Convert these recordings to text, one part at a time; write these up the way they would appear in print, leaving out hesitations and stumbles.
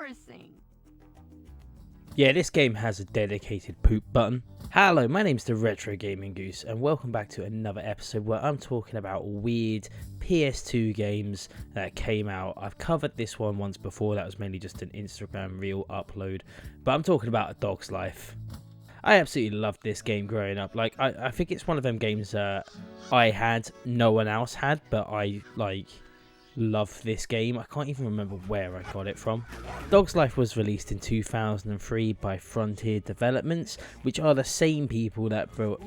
embarrassing. Yeah, this game has a dedicated poop button. Hello, my name's the Retro Gaming Goose, and welcome back to another episode where I'm talking about weird PS2 games that came out. I've covered this one once before, that was mainly just an Instagram reel upload, but I'm talking about A Dog's Life. I absolutely loved this game growing up. Like, I think it's one of them games I had, no one else had, but I, love this game. I can't even remember where I got it from. Dog's Life was released in 2003 by Frontier Developments, which are the same people that built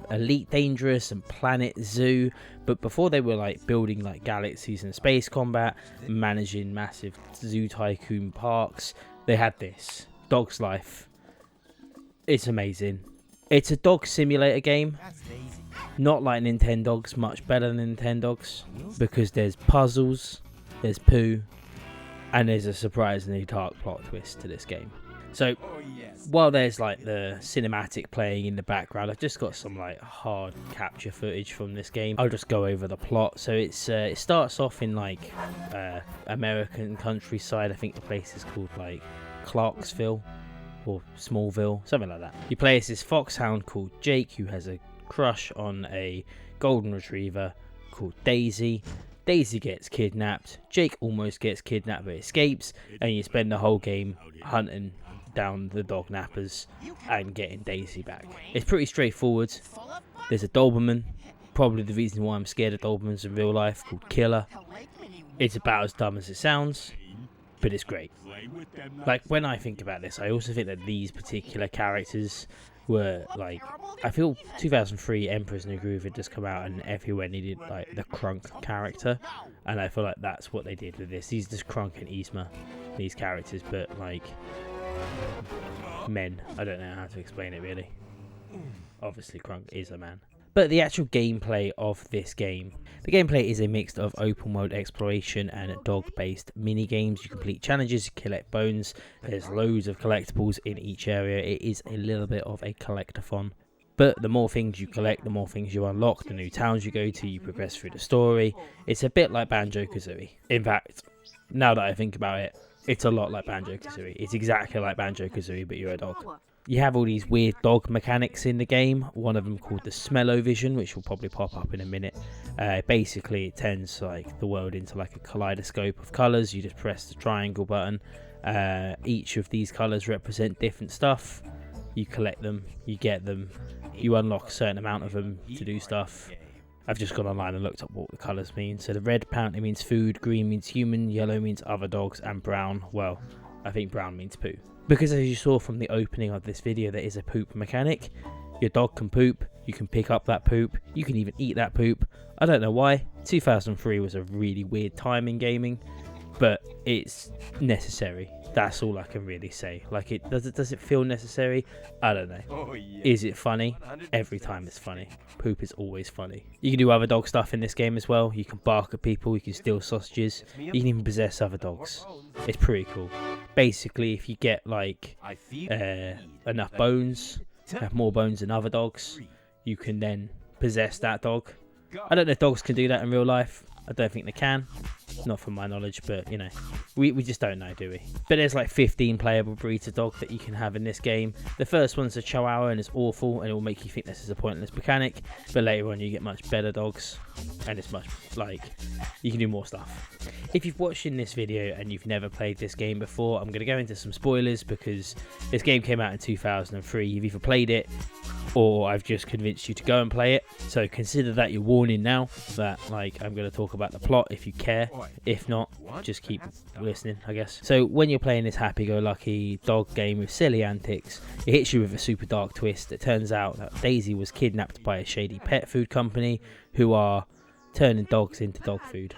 Elite Dangerous and Planet Zoo, but before they were building galaxies and space combat, managing massive zoo tycoon parks, they had this, Dog's Life. It's amazing. It's a dog simulator game. Not like Nintendogs, much better than Nintendogs, because there's puzzles, there's poo, and there's a surprisingly dark plot twist to this game. So, while there's the cinematic playing in the background, I've just got some hard capture footage from this game. I'll just go over the plot. So it starts off in American countryside. I think the place is called Clarksville or Smallville, something like that. You play as this foxhound called Jake, who has a crush on a golden retriever called Daisy. Daisy gets kidnapped, Jake almost gets kidnapped but escapes, and you spend the whole game hunting down the dog nappers and getting Daisy back. It's pretty straightforward. There's a Doberman, probably the reason why I'm scared of Dobermans in real life, called Killer. It's about as dumb as it sounds, but it's great. When I think about this, I also think that these particular characters were I feel 2003 Emperor's New Groove had just come out and everyone needed the Crunk character, and I feel like that's what they did with this. These just Crunk and Yzma, these characters, but men. I don't know how to explain it really. Obviously Crunk is a man. But the actual gameplay of this game, the gameplay is a mix of open world exploration and dog-based mini-games. You complete challenges, you collect bones, there's loads of collectibles in each area. It is a little bit of a collectathon. But the more things you collect, the more things you unlock, the new towns you go to, you progress through the story. It's a bit like Banjo-Kazooie. In fact, now that I think about it, it's a lot like Banjo-Kazooie. It's exactly like Banjo-Kazooie, but you're a dog. You have all these weird dog mechanics in the game, one of them called the Smell-O-Vision, which will probably pop up in a minute. Basically, it turns the world into a kaleidoscope of colours. You just press the triangle button. Each of these colours represent different stuff. You collect them, you get them, you unlock a certain amount of them to do stuff. I've just gone online and looked up what the colours mean. So the red apparently means food, green means human, yellow means other dogs, and brown, well, I think brown means poo. Because as you saw from the opening of this video, there is a poop mechanic. Your dog can poop, you can pick up that poop, you can even eat that poop. I don't know why. 2003 was a really weird time in gaming, but it's necessary. That's all I can really say. Does it feel necessary? I don't know. Is it funny? Every time it's funny. Poop is always funny. You can do other dog stuff in this game as well. You can bark at people, you can steal sausages, you can even possess other dogs. It's pretty cool. Basically, if you get enough bones, have more bones than other dogs, you can then possess that dog. I don't know if dogs can do that in real life. I don't think they can. Not from my knowledge, but we just don't know, do we? But there's 15 playable breeds of dog that you can have in this game. The first one's a Chihuahua and it's awful and it will make you think this is a pointless mechanic, but later on you get much better dogs and it's much you can do more stuff. If you've watched in this video and you've never played this game before, I'm going to go into some spoilers because this game came out in 2003. You've either played it or I've just convinced you to go and play it, so consider that your warning now that I'm going to talk about the plot if you care. If not, just keep listening, I guess. So when you're playing this happy-go-lucky dog game with silly antics, it hits you with a super dark twist. It turns out that Daisy was kidnapped by a shady pet food company who are turning dogs into dog food.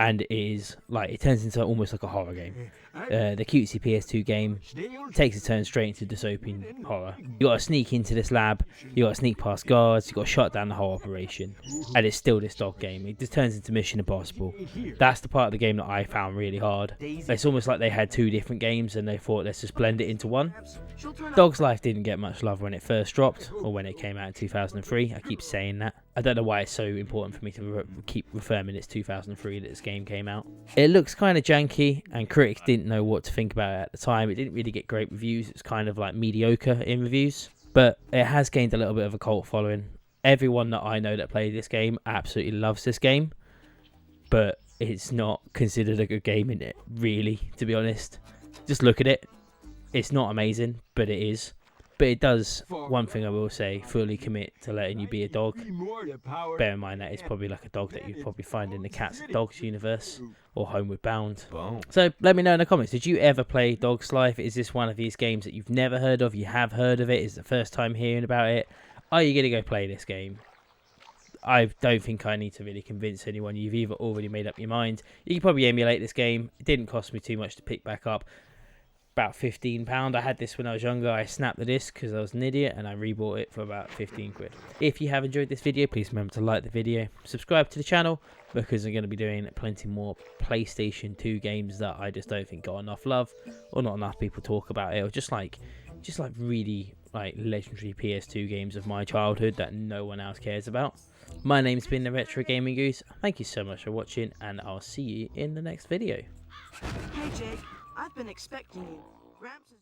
And it turns into almost like a horror game. The cutesy PS2 game takes a turn straight into dystopian horror. You got to sneak into this lab, you got to sneak past guards, you got to shut down the whole operation, and it's still this dog game. It just turns into Mission Impossible. That's the part of the game that I found really hard. It's almost like they had two different games and they thought, let's just blend it into one. Dog's Life didn't get much love when it first dropped, or when it came out in 2003. I keep saying that. I don't know why it's so important for me to keep referring it's 2003 that this game came out. It looks kind of janky, and critics didn't know what to think about it at the time. It didn't really get great reviews. It's kind of like mediocre in reviews, but it has gained a little bit of a cult following. Everyone that I know that played this game absolutely loves this game, but it's not considered a good game in it, really, to be honest. Just look at it. It's not amazing, but it is. But it does, one thing I will say, fully commit to letting you be a dog. Bear in mind that it's probably like a dog that you'd probably find in the Cats and Dogs universe or Homeward Bound. So let me know in the comments, did you ever play Dog's Life? Is this one of these games that you've never heard of? You have heard of it? Is it the first time hearing about it? Are you going to go play this game? I don't think I need to really convince anyone. You've either already made up your mind. You can probably emulate this game. It didn't cost me too much to pick back up. About £15. I had this when I was younger. I snapped the disc because I was an idiot, and I rebought it for about 15 quid. If you have enjoyed this video, please remember to like the video, subscribe to the channel, because I'm going to be doing plenty more PlayStation 2 games that I just don't think got enough love, or not enough people talk about it, or just like really like legendary PS2 games of my childhood that no one else cares about. My name's been the Retro Gaming Goose. Thank you so much for watching, and I'll see you in the next video. Hey Jake, I've been expecting you. Gramps is